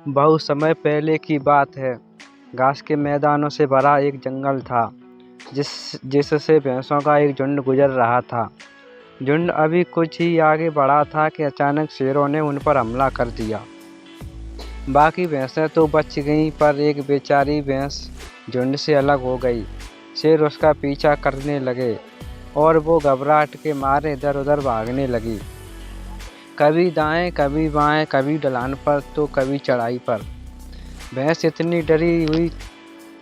बहुत समय पहले की बात है। घास के मैदानों से भरा एक जंगल था, जिससे भैंसों का एक झुंड गुजर रहा था। झुंड अभी कुछ ही आगे बढ़ा था कि अचानक शेरों ने उन पर हमला कर दिया। बाकी भैंसें तो बच गईं, पर एक बेचारी भैंस झुंड से अलग हो गई। शेर उसका पीछा करने लगे और वो घबराहट के मारे इधर उधर भागने लगी, कभी दाएं कभी बाएं, कभी ढलान पर तो कभी चढ़ाई पर। भैंस इतनी डरी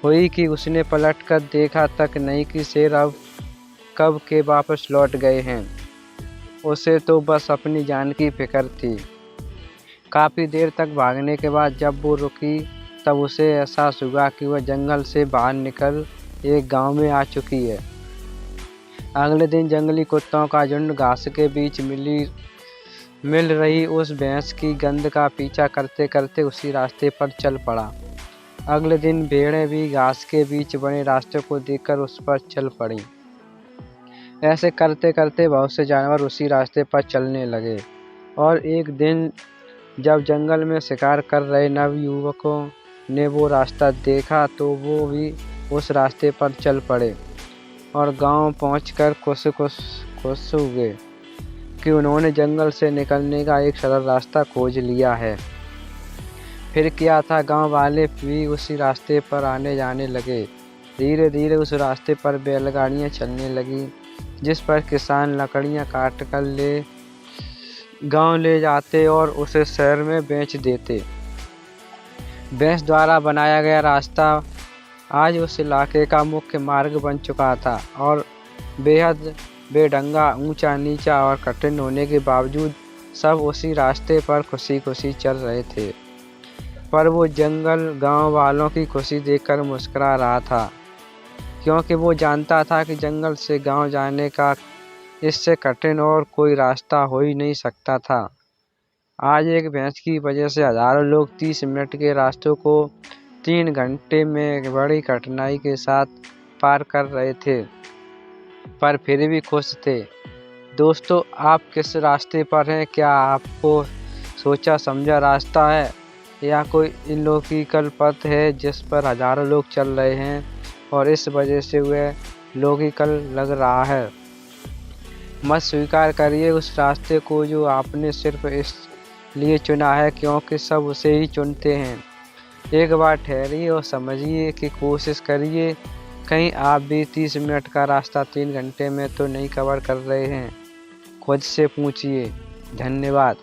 हुई कि उसने पलटकर देखा तक नहीं कि शेर अब कब के वापस लौट गए हैं। उसे तो बस अपनी जान की फिक्र थी। काफ़ी देर तक भागने के बाद जब वो रुकी, तब उसे एहसास हुआ कि वह जंगल से बाहर निकल एक गांव में आ चुकी है। अगले दिन जंगली कुत्तों का झुंड घास के बीच मिल रही उस भैंस की गंध का पीछा करते करते उसी रास्ते पर चल पड़ा। अगले दिन भेड़ें भी घास के बीच बने रास्ते को देखकर उस पर चल पड़ी। ऐसे करते करते बहुत से जानवर उसी रास्ते पर चलने लगे, और एक दिन जब जंगल में शिकार कर रहे नवयुवकों ने वो रास्ता देखा, तो वो भी उस रास्ते पर चल पड़े और गांव पहुंचकर खुश हुए कि उन्होंने जंगल से निकलने का एक सरल रास्ता खोज लिया है। फिर क्या था, गांव वाले भी उसी रास्ते पर आने जाने लगे। धीरे धीरे उस रास्ते पर बैलगाड़ियां चलने लगी, जिस पर किसान लकड़ियां काट कर गांव ले जाते और उसे शहर में बेच देते। भैंस द्वारा बनाया गया रास्ता आज उस इलाके का मुख्य मार्ग बन चुका था, और बेहद बेढंगा, ऊंचा नीचा और कठिन होने के बावजूद सब उसी रास्ते पर खुशी खुशी चल रहे थे। पर वो जंगल गांव वालों की खुशी देखकर मुस्कुरा रहा था, क्योंकि वो जानता था कि जंगल से गांव जाने का इससे कठिन और कोई रास्ता हो ही नहीं सकता था। आज एक भैंस की वजह से हजारों लोग 30 मिनट के रास्तों को 3 घंटे में बड़ी कठिनाई के साथ पार कर रहे थे, पर फिर भी खुश थे। दोस्तों, आप किस रास्ते पर हैं? क्या आपको सोचा समझा रास्ता है, या कोई इलॉजिकल पथ है जिस पर हजारों लोग चल रहे हैं और इस वजह से वह लॉजिकल लग रहा है? मत स्वीकार करिए उस रास्ते को जो आपने सिर्फ इसलिए चुना है क्योंकि सब उसे ही चुनते हैं। एक बार ठहरिए और समझिए कि कोशिश करिए, कहीं आप भी 30 मिनट का रास्ता 3 घंटे में तो नहीं कवर कर रहे हैं। खुद से पूछिए। धन्यवाद।